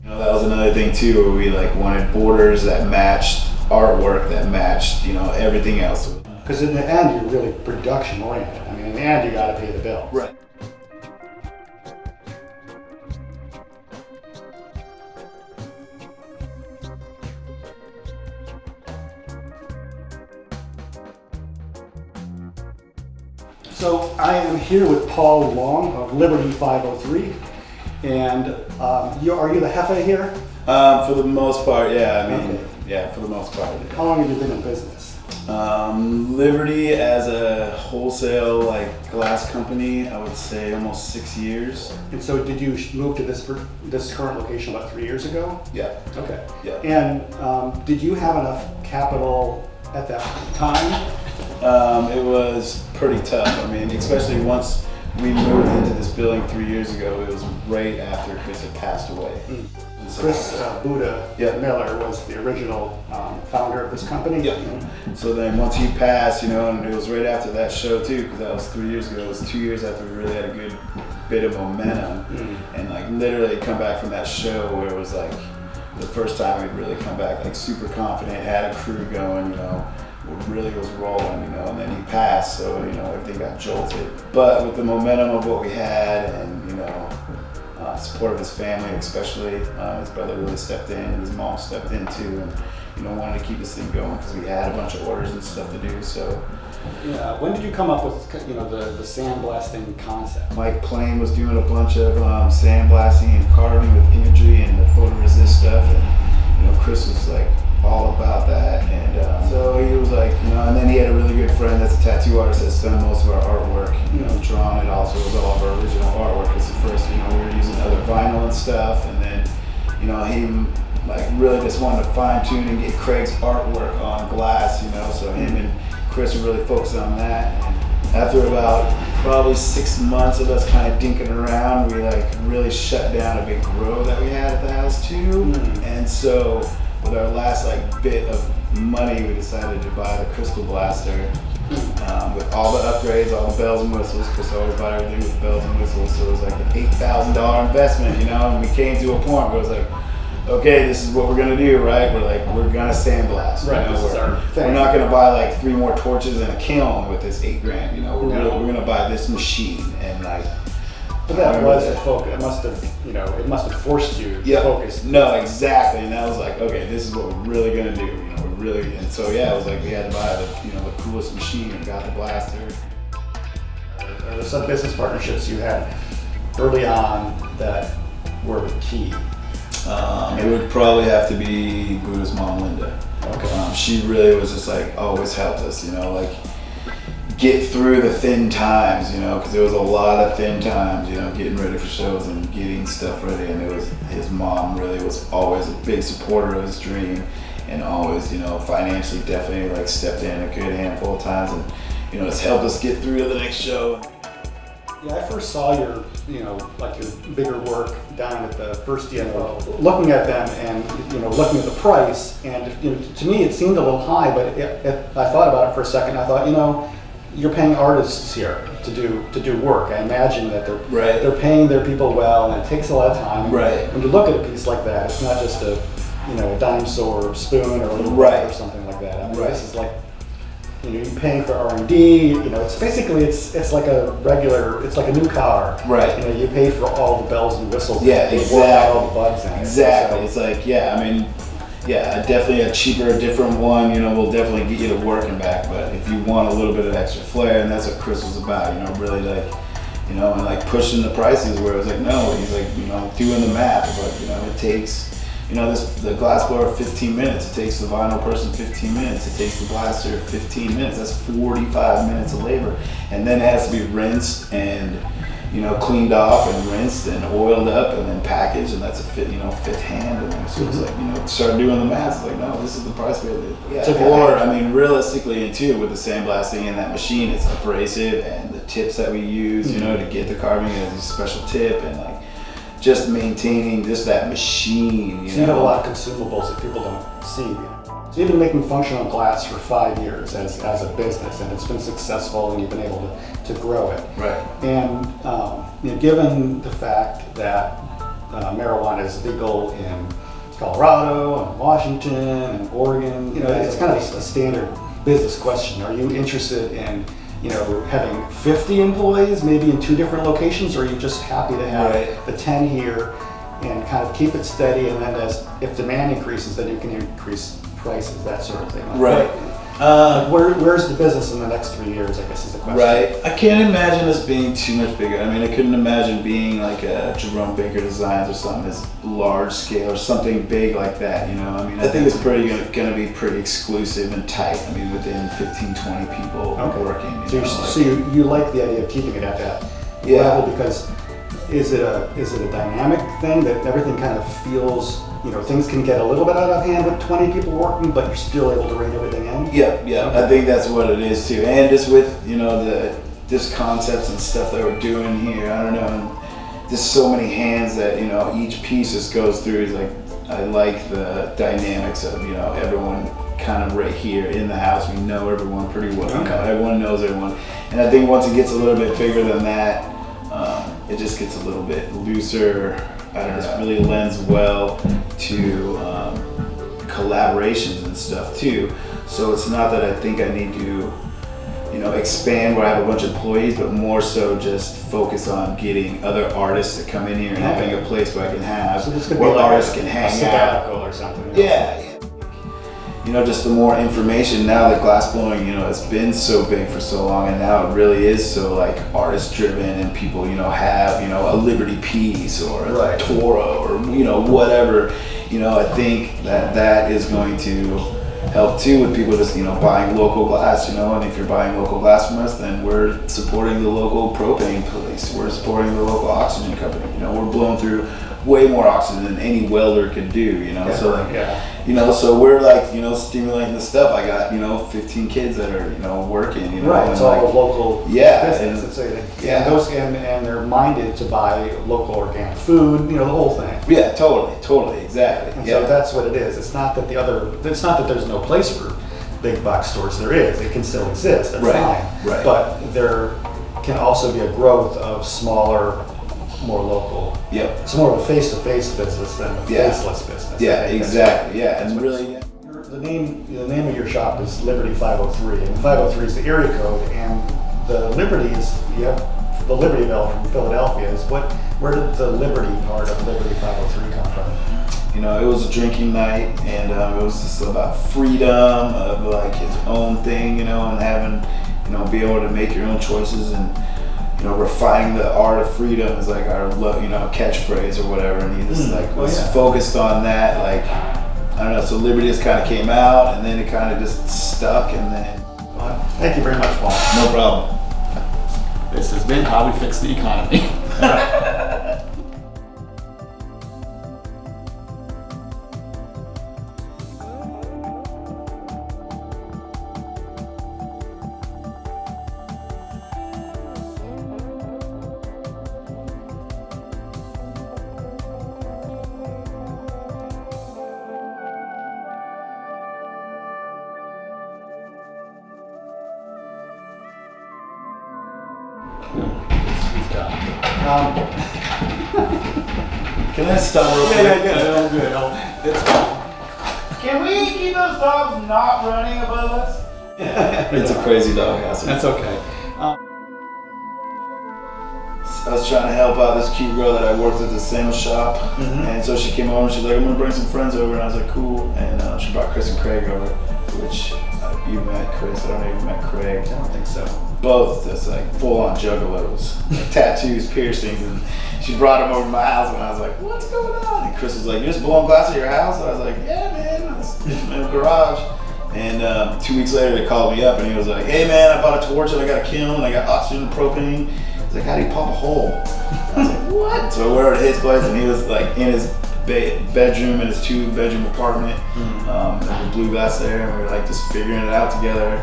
You know, that was another thing too, where we like wanted borders that matched artwork, that matched, you know, everything else. Because in the end, you're really production oriented. I mean, in the end, you got to pay the bill. Right. So I am here with Paul Long of Liberty 503, and are you the Jefe here? For the most part, yeah. I mean, Okay. yeah, for the most part. How long have you been in business? Liberty as a wholesale like glass company, I would say almost 6 years. And so did you move to this current location about 3 years ago? Yeah. Okay. Yeah. And did you have enough capital at that time? It was pretty tough. I mean, especially once we moved into this building 3 years ago, it was right after Chris had passed away. And so- Chris Buddha Yeah. Miller was the original founder of this company. Yeah. So then once he passed, you know, and it was right after that show too, because that was 3 years ago. It was 2 years after we really had a good bit of momentum, and like literally come back from that show where it was like the first time we'd really come back like super confident, had a crew going, you know, really was rolling, you know, and then he passed, so you know everything got jolted. But with the momentum of what we had, and you know, support of his family, especially his brother really stepped in, and his mom stepped in too, and you know wanted to keep this thing going because we had a bunch of orders and stuff to do. So Yeah. When did you come up with the sandblasting concept? Mike Plain was doing a bunch of sandblasting and carving with imagery and the photoresist stuff, and you know Chris was like all about that, and so he was like, you know, and then he had a really good friend that's a tattoo artist that's done most of our artwork, you know, drawn it also was all of our original artwork. Because at first, you know, we were using other vinyl and stuff, and then, you know, he like really just wanted to fine tune and get Craig's artwork on glass, you know, so him and Chris were really focused on that. And after about probably 6 months of us kind of dinking around, we like really shut down a big grow that we had at the house too, and so with our last like bit of money, we decided to buy the Crystal Blaster with all the upgrades, all the bells and whistles. Chris always bought everything with bells and whistles, so it was like an $8,000 investment, you know. And we came to a point where it was like, okay, this is what we're gonna do, right? We're gonna sandblast. Right. You know? This is our thing. We're not gonna buy like 3 more torches and a kiln with this $8,000. You know, we're gonna buy this machine and like. But that was the focus. It must have, it must have forced you to focus. No, exactly. And that was like, okay, this is what we're really gonna do. You know, we're really. And so yeah, it was like we had to buy the coolest machine and got the blaster. There were some business partnerships you had early on that were key. It would probably have to be Buddha's mom, Linda. Okay. She really was just like always helped us. You know, like get through the thin times, you know, because there was a lot of thin times, you know, getting ready for shows and getting stuff ready. And it was his mom really was always a big supporter of his dream, and always, you know, financially definitely like stepped in a good handful of times, and you know, it's helped us get through to the next show. Yeah, I first saw your bigger work down at the first DFO. Looking at them and looking at the price, and to me it seemed a little high, but I thought about it for a second. I thought, you're paying artists here to do work. I imagine that they're paying their people well, and it takes a lot of time. Right. When you look at a piece like that, it's not just a dime store spoon or a little or something like that. I mean, this is like you're paying for R&D. It's basically it's like a regular. It's like a new car. Right. You pay for all the bells and whistles. Yeah, and exactly. Work out all the bugs in it. Exactly. So, it's like, yeah, I mean. Yeah, definitely a cheaper, different one, will definitely get you to work and back. But if you want a little bit of extra flair, and that's what Chris was about, really like, and like pushing the prices where it was like, no, he's like, doing the math. But, it takes, the glass blower 15 minutes. It takes the vinyl person 15 minutes. It takes the blaster 15 minutes. That's 45 minutes of labor. And then it has to be rinsed and, cleaned off and rinsed and oiled up and then packaged, and that's a fifth hand. And so it's like, start doing the math. It's like, no, this is the price we have. Or, I mean, realistically, and too, with the sandblasting in that machine, it's abrasive, and the tips that we use, to get the carving is a special tip, and like, just maintaining just that machine. So you have a lot of consumables that people don't see. So you've been making functional glass for 5 years as a business, and it's been successful, and you've been able to grow it. Right. And given the fact that marijuana is legal in Colorado and Washington and Oregon. You know, it's kind of a standard business question. Are you interested in, you know, having 50 employees, maybe in 2 different locations, or are you just happy to have Right. the 10 here and kind of keep it steady, and then if demand increases, then you can increase prices, that sort of thing? Right. Where's the business in the next 3 years, I guess is the question. Right. I can't imagine us being too much bigger. I mean, I couldn't imagine being like a Jerome Baker Designs or something as large scale or something big like that, you know? I mean, I think it's pretty gonna be pretty exclusive and tight. I mean, within 15, 20 people working. So, you like the idea of keeping it at that level, because is it a dynamic thing that everything kind of feels, you know, things can get a little bit out of hand with 20 people working, but you're still able to rein everything in? Yeah. I think that's what it is too. And just with, you know, this concepts and stuff that we're doing here, I don't know, just so many hands that, you know, each piece just goes through. Is like, I like the dynamics of, you know, everyone kind of right here in the house. We know everyone pretty well. You know, everyone knows everyone. And I think once it gets a little bit bigger than that, it just gets a little bit looser. I don't know, it really lends well to collaborations and stuff too. So it's not that I think I need to, you know, expand where I have a bunch of employees, but more so just focus on getting other artists to come in here and having a place where I can have, so this could where be like artists can hang out or something. Yeah. You know, just the more information now that glass blowing, you know, has been so big for so long, and now it really is so like artist driven, and people, you know, have, you know, a Liberty piece or a Toro or, you know, whatever. You know, I think that is going to help too with people just, you know, buying local glass, you know, and if you're buying local glass from us, then we're supporting the local propane police, we're supporting the local oxygen company, you know, we're blowing through way more oxygen than any welder could do, you know, so like, you know, so we're like, you know, stimulating the stuff. I got, you know, 15 kids that are, you know, working, you know. Right, it's all local business. And they're minded to buy local organic food, you know, the whole thing. Yeah, totally, exactly. And so that's what it is. It's not that there's no place for big box stores. There is. It can still exist. That's fine. Right. But there can also be a growth of smaller, more local. Yep. It's more of a face-to-face business than a faceless business. Yeah, exactly. Yeah, and really. The name of your shop is Liberty 503, and 503 is the area code, and the Liberty is, you have the Liberty Bell from Philadelphia. Where did the Liberty part of Liberty 503 come from? You know, it was a drinking night, and it was just about freedom of like his own thing, you know, and having, you know, be able to make your own choices, and, you know, refining the art of freedom is like our, you know, catchphrase or whatever, and he just like was focused on that, like, I don't know, so Liberty just kind of came out, and then it kind of just stuck, and then. Thank you very much, Paul. No problem. This has been How We Fix the Economy. Can I stop real quick? Yeah, good. Can we keep those dogs not running above us? It's a crazy dog house. That's okay. I was trying to help out this cute girl that I worked at the sandwich shop, and so she came over and she's like, I'm gonna bring some friends over, and I was like, cool, and she brought Chris and Craig over, which you met Chris, I don't know if you met Craig. I don't think so. Both just like full on juggalos, like tattoos, piercings, and she brought them over to my house, and I was like, what's going on? And Chris was like, you're just blowing glass at your house? And I was like, yeah, man, I was in the garage. And 2 weeks later, they called me up, and he was like, hey man, I bought a torch, and I got a kiln, and I got oxygen and propane. He's like, how do you pump a hole? I was like, what? So we're at his place, and he was like in his bedroom, in his 2-bedroom apartment, with blue glass there, and we were like just figuring it out together.